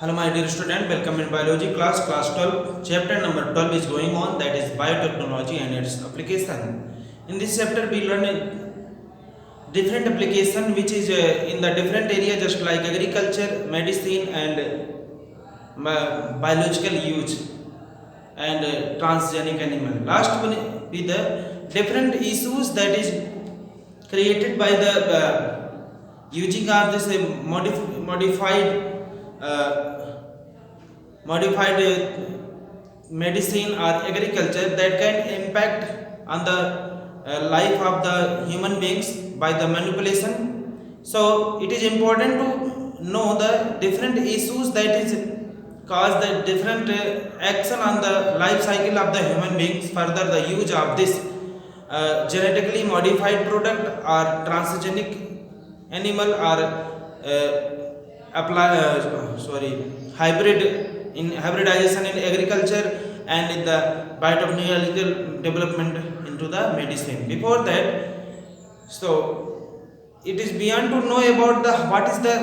Hello my dear student, welcome in biology class 12. Chapter number 12 is going on, that is biotechnology and its application. In this chapter we learn different application which is in the different area just like agriculture, medicine and biological use and transgenic animal. Last one with the different issues that is created by the using of this modified medicine or agriculture that can impact on the life of the human beings by the manipulation. So it is important to know the different issues that is cause the different action on the life cycle of the human beings. Further, the use of this genetically modified product or transgenic animal or hybridization in agriculture and in the biotechnological development into the medicine. Before that, so it is beyond to know about the what is the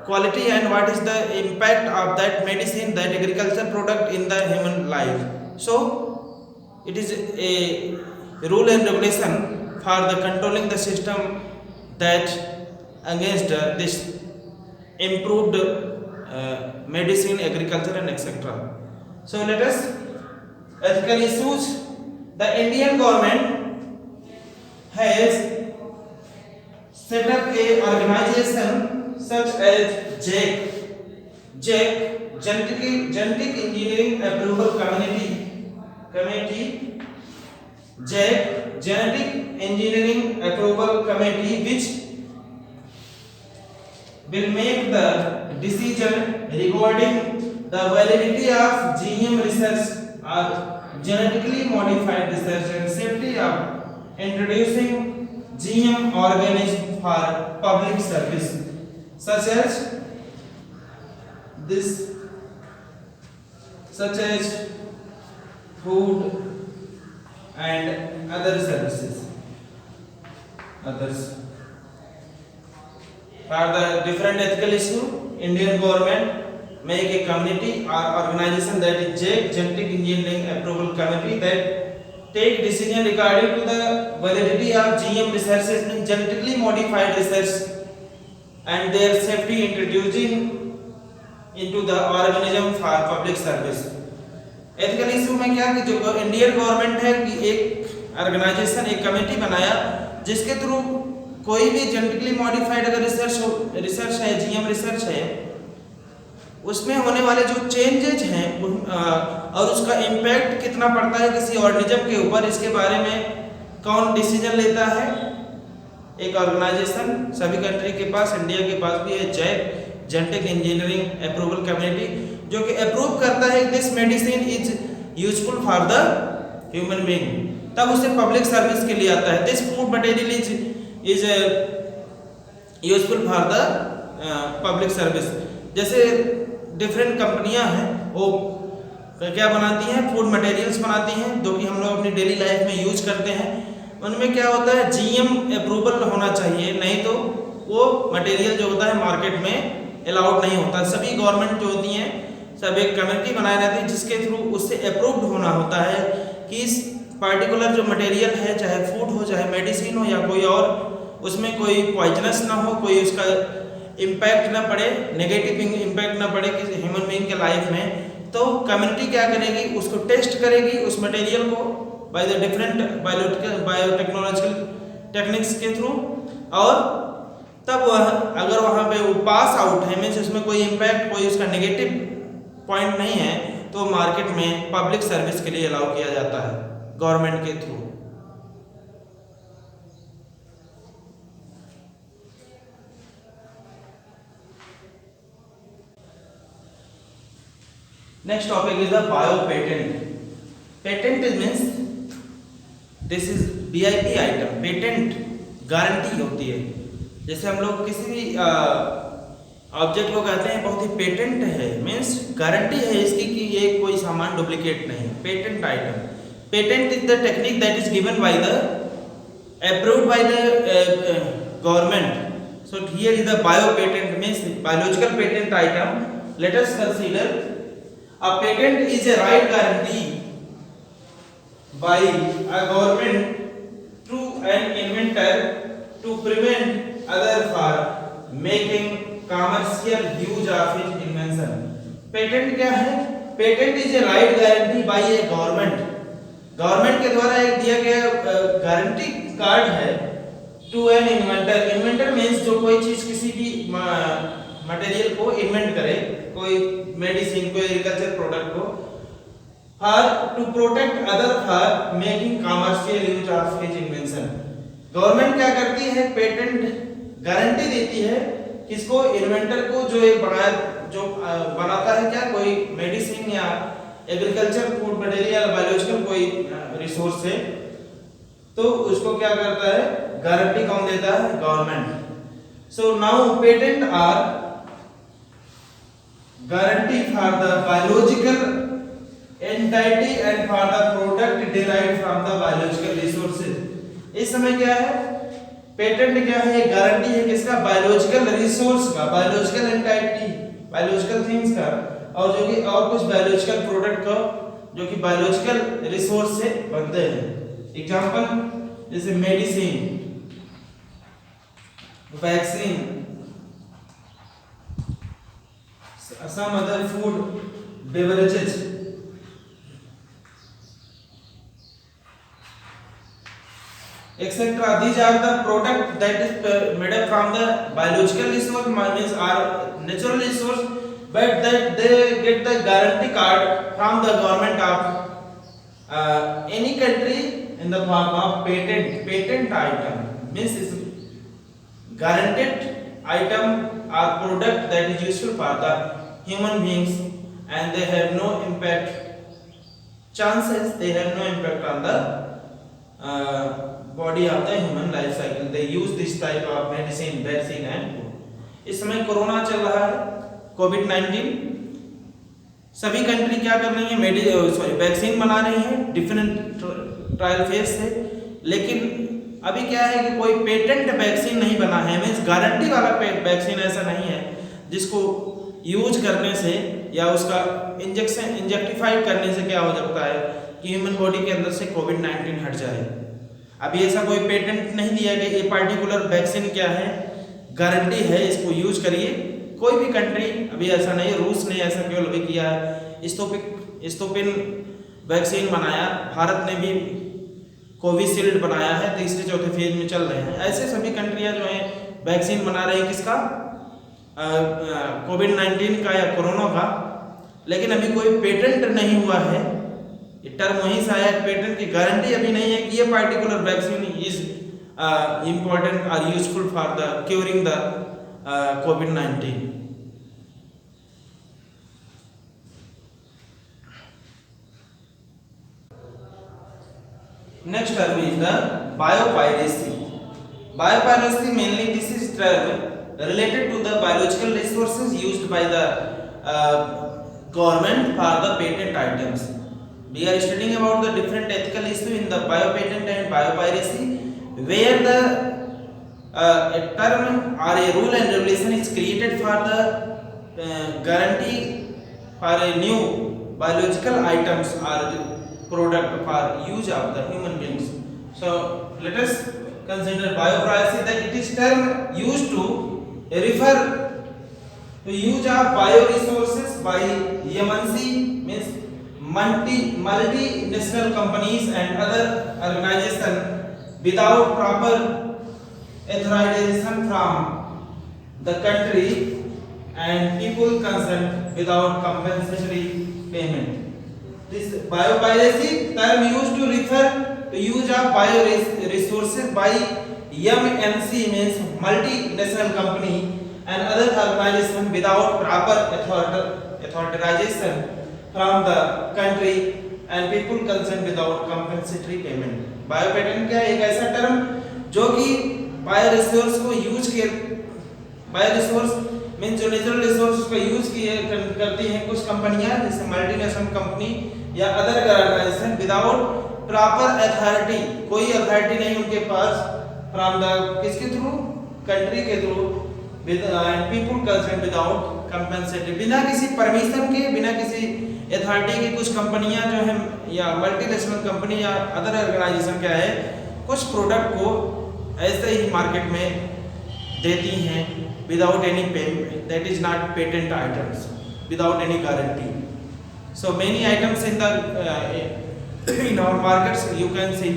quality and what is the impact of that medicine, that agriculture product in the human life. So it is a rule and regulation for the controlling the system that against this improved medicine, agriculture and etc. So let us ethical issues. The Indian government has set up a organization such as JEC, Genetic Engineering Approval Committee, JEC, Genetic Engineering Approval Committee, which will make the decision regarding the validity of GM research or genetically modified research and safety of introducing GM organisms for public service, such as food and other services. For the different ethical issue, Indian government make a committee or organization that is JEC, Genetic Engineering Approval Committee, that take decision regarding to the validity of GM researches, means genetically modified research, and their safety introducing into the organism for public service. Ethical issue में क्या कि जो Indian government है कि एक organisation, एक committee बनाया जिसके थ्रू कोई भी जेनेटिकली मॉडिफाइड अगर रिसर्च है, जीएम रिसर्च है, उसमें होने वाले जो चेंजेज हैं और उसका इम्पैक्ट कितना पड़ता है किसी ऑर्गेनिज्म के ऊपर, इसके बारे में कौन डिसीजन लेता है? एक ऑर्गेनाइजेशन सभी कंट्री के पास, इंडिया के पास भी है, GEAC, genetic engineering approval committee, जो कि अप्रूव करता है this medicine is useful for the human being, तब उसे पब्लिक सर्विस के लिए आता है। This food material is useful for the public service. जैसे डिफरेंट कंपनियां हैं, वो क्या बनाती हैं? फूड मटेरियल्स बनाती हैं, जो कि हम लोग अपनी डेली लाइफ में यूज करते हैं। उनमें क्या होता है? जीएम अप्रूवल होना चाहिए, नहीं तो वो मटेरियल जो होता है मार्केट में अलाउड नहीं होता। सभी गवर्नमेंट जो होती हैं सब एक कमेटी बनाई रहती है जिसके थ्रू उससे अप्रूव्ड होना होता है कि इस पार्टिकुलर जो मटेरियल है, चाहे फूड हो, चाहे मेडिसिन हो या कोई और, उसमें कोई पॉइजनस ना हो, कोई उसका इम्पैक्ट ना पड़े, नेगेटिव इम्पैक्ट ना पड़े किसी ह्यूमन बीइंग के लाइफ में। तो कम्युनिटी क्या करेगी? उसको टेस्ट करेगी, उस मटेरियल को by the different biotechnological techniques के थ्रू, और तब वह अगर वहाँ पे वो पास आउट है, मीन्स उसमें कोई इम्पैक्ट, कोई उसका नेगेटिव पॉइंट नहीं है, तो मार्केट में पब्लिक सर्विस के लिए अलाउ किया जाता है गवर्नमेंट के through. Next topic is the bio patent. Patent means this is VIP item. Patent guarantee होती है। जैसे हम लोग किसी भी ऑब्जेक्ट को कहते हैं बहुत ही पेटेंट है, मीन्स गारंटी है इसकी कि ये कोई सामान डुप्लीकेट नहीं। Patent item, patent is the technique that is given by the approved by the government So here is the bio patent, means biological patent item. Let us consider a patent is a right guarantee by a government to an inventor to prevent other for making commercial use of his invention. Patent क्या है? Patent is a right guarantee by a government के द्वारा एक दिया गया guarantee card है to an inventor. Inventor means जो कोई चीज किसी भी मटेरियल को इन्वेंट करे, कोई मेडिसिन, कोई एग्रीकल्चर प्रोडक्ट को, for to protect other for making commercial use of his invention. Government क्या करती है? पेटेंट गारंटी देती है किसको? इन्वेंटर को, जो एक बनाता है क्या, कोई मेडिसिन या एग्रीकल्चर फूड मटेरियल बायोलॉजिकल कोई रिसोर्स है, तो उसको क्या करता है? गारंटी कौन देता है? Government. So now patent are guarantee for the biological entity and for the product derived from the biological resources. इस समय क्या है? पेटेंट क्या है? गारंटी है किसका? बायोलॉजिकल रिसोर्स का, बायोलॉजिकल एंटिटी, बायोलॉजिकल थिंग्स का, और जो कि और कुछ बायोलॉजिकल प्रोडक्ट का जो कि बायोलॉजिकल रिसोर्स से बनते हैं. एग्जांपल जैसे medicine, vaccine, some other food, beverages. Etc. These are the product that is made up from the biological resource, means are natural resource, but that they get the guarantee card from the government of any country in the form of patent. Patent item means is guaranteed item or product that is useful for the human beings and they have no impact, chances they have no impact on the body of the human life cycle. They use this type of medicine, vaccine and food. इस समय corona चल रहा है, कोविड-19. सभी country क्या कर रही है? वैक्सीन बना रही है डिफरेंट ट्रायल फेज से, लेकिन अभी क्या है कि कोई पेटेंट वैक्सीन नहीं बना है, मीन्स गारंटी वाला वैक्सीन ऐसा नहीं है जिसको यूज करने से या उसका इंजेक्टिफाइड करने से क्या हो सकता है कि ह्यूमन बॉडी के अंदर से कोविड-19 हट जाए. अभी ऐसा कोई पेटेंट नहीं दिया कि ये पार्टिकुलर वैक्सीन क्या है, गारंटी है इसको यूज करिए. कोई भी कंट्री अभी ऐसा नहीं. रूस ने ऐसा केवल अभी किया है, स्टोपिन वैक्सीन बनाया, भारत ने भी कोविशील्ड बनाया है, तीसरे चौथे फेज में चल रहे हैं. ऐसे सभी कंट्रियां जो हैं वैक्सीन बना रही हैं किसका? कोविड-19 का या कोरोना का, लेकिन अभी कोई पेटेंट नहीं हुआ है. ये टर्म वहीं से आया, पेटेंट की गारंटी अभी नहीं है कि ये पार्टिकुलर वैक्सीन इज इम्पोर्टेंट और useful for the curing the covid. Next term is the biopiracy. Biopiracy mainly this is term related to the biological resources used by the government for the patent items. We are studying about the different ethical issue in the biopatent and biopiracy, where the a term or a rule and regulation is created for the guarantee for a new biological items or product for use of the human beings. So let us consider biopiracy, that it is term used to refer to use of bioresources by MNC, means multinational companies and other organizations without proper authorization from the country and people concerned without compensatory payment. This biopiracy term used to refer to use of bioresources by MNC, means multinational company and other organization without proper authorization from the country and people concerned without compensatory payment. बायोपेटेंट क्या है? एक ऐसा term जो कि बायोरिसोर्स को use के, bioresource mean जो natural resource को यूज करती हैं कुछ कंपनियां, जैसे मल्टीनेशनल कंपनी या other organisation without proper authority, कोई अथॉरिटी नहीं उनके पास, फ्रॉम द किसके थ्रू? कंट्री के through and people concerned without compensated, बिना किसी परमिशन के, बिना किसी अथॉरिटी की कुछ कंपनियां जो है या मल्टीनेशनल कंपनी या अदर ऑर्गेनाइजेशन क्या है, कुछ प्रोडक्ट को ऐसे ही मार्केट में देती हैं without any payment, that is not patent items, without any guarantee. So many items in our markets you can see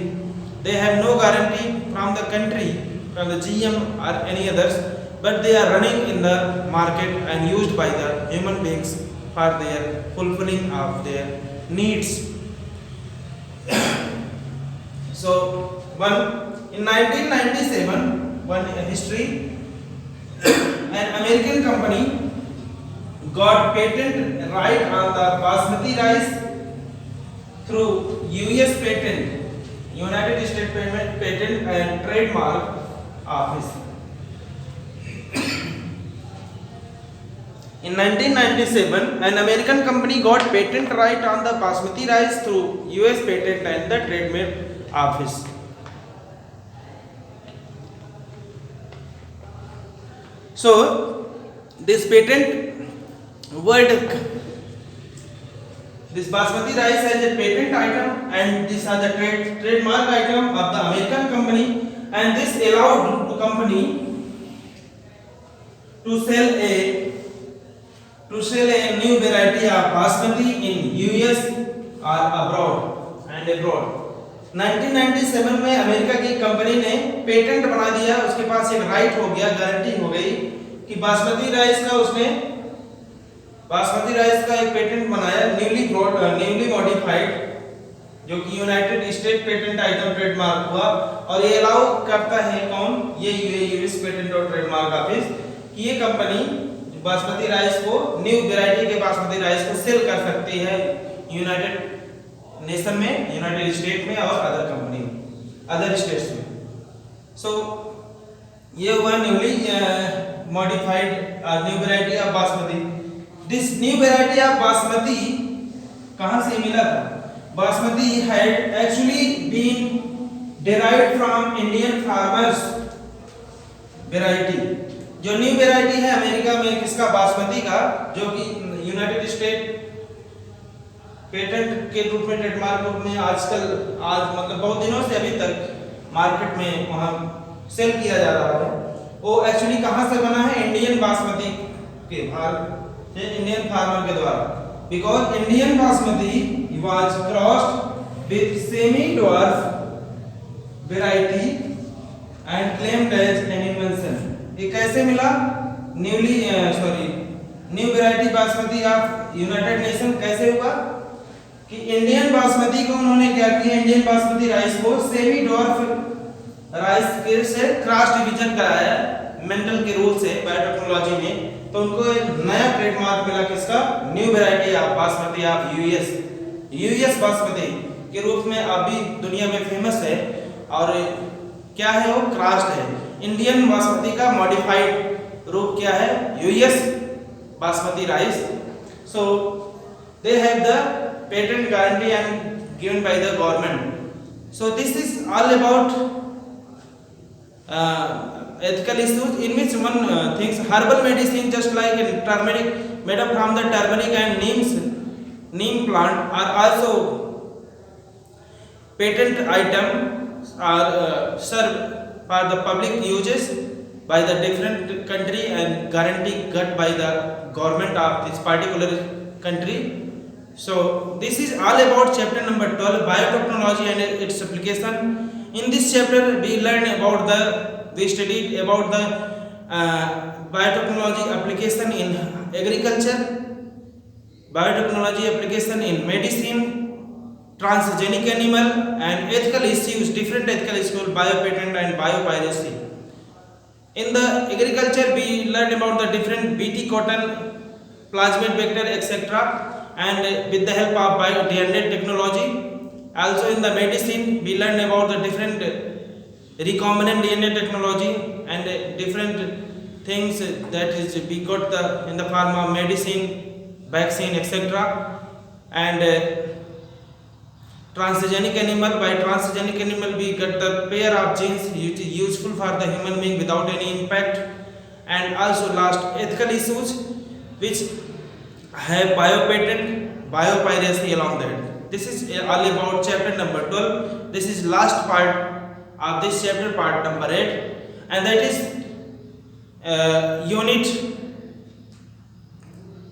they have no guarantee from the country, from the GM or any others, but they are running in the market and used by the human beings for their fulfilling of their needs. So in 1997, one history, an American company got patent right on the basmati rice through US patent, United States Patent and Trademark Office. In 1997, an American company got patent right on the basmati rice through US Patent and the Trademark Office. So this patent word, this basmati rice has a patent item and this are the trademark item of the American company, and this allowed the company to sell a new variety of basmati in US or abroad. 1997 में America की company ने patent बना दिया, उसके पास एक right हो गया, guarantee हो गई कि बासमती राइस का एक पेटेंट बनाया, न्यूली मॉडिफाइड, जो कि United State patent item trademark हुआ, और ये अलाउ करता है कौन, ये यूएस पेटेंट और ट्रेडमार्क ऑफिस, कि ये कंपनी बासमती राइस को, न्यू वैरायटी के बासमती राइस को सेल कर सकती है यूनाइटेड नेशन में, यूनाइटेड स्टेट में और अदर स्टेट्स में. सो ये हुआ newly modified new variety of basmati. This new variety of basmati कहां से मिला था? Basmati had actually been derived from Indian farmers variety. जो न्यू वैरायटी है अमेरिका में किसका, बासमती का, जो कि यूनाइटेड स्टेट पेटेंट के रूप में, ट्रेडमार्क रूप में आज मतलब बहुत दिनों से अभी तक मार्केट में वहां सेल किया जा रहा है, वो एक्चुअली कहां से बना है? इंडियन बासमती के इंडियन फार्मर के द्वारा. Because Indian basmati was crossed with semi dwarf variety and claimed as an invention. ये कैसे मिला? New variety basmati of United Nation कैसे हुआ कि इंडियन बासमती को उन्होंने क्या किया, इंडियन बासमती राइस को सेमी ड्वार्फ राइस के से क्रॉस डिवीजन कराया मेंटल के रूल से, बायोटेक्नोलॉजी में, तो उनको एक नया ट्रेडमार्क मिला किसका? New variety of basmati of US basmati के रूप में अभी दुनिया में फेमस है. और क्या है वो? क्रॉस्ड है. इंडियन बासमती का मॉडिफाइड रूप क्या है? US basmati rice. So they have the patent guarantee and given by the government. So this is all about ethical issues in which one thinks herbal medicine, just like turmeric, made up from the turmeric and neem plant, are also patent items, are served for the public uses by the different country and guarantee got by the government of this particular country. So this is all about chapter number 12, biotechnology and its application. In this chapter we studied about the biotechnology application in agriculture, biotechnology application in medicine, transgenic animal, and ethical issues, different ethical issues, biopatent and biopiracy. In the agriculture we learned about the different BT cotton, plasmid vector, etc., and with the help of bio-DNA technology. Also in the medicine we learned about the different recombinant DNA technology and different things that is we got in the form of medicine, vaccine, etc. And transgenic animal, by transgenic animal we get the pair of genes useful for the human being without any impact. and also last ethical issues which have biopatent, biopiracy along that. This is all about chapter number 12. This is last part of this chapter, part number 8, and that is unit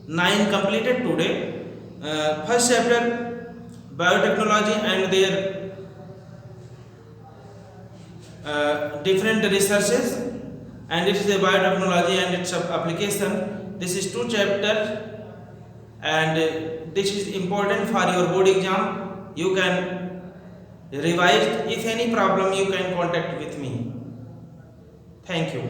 9 completed today. First chapter, biotechnology and their different researches, and it is a biotechnology and its application. This is 2 chapter, and this is important for your board exam. You can revise. If any problem, you can contact with me. Thank you.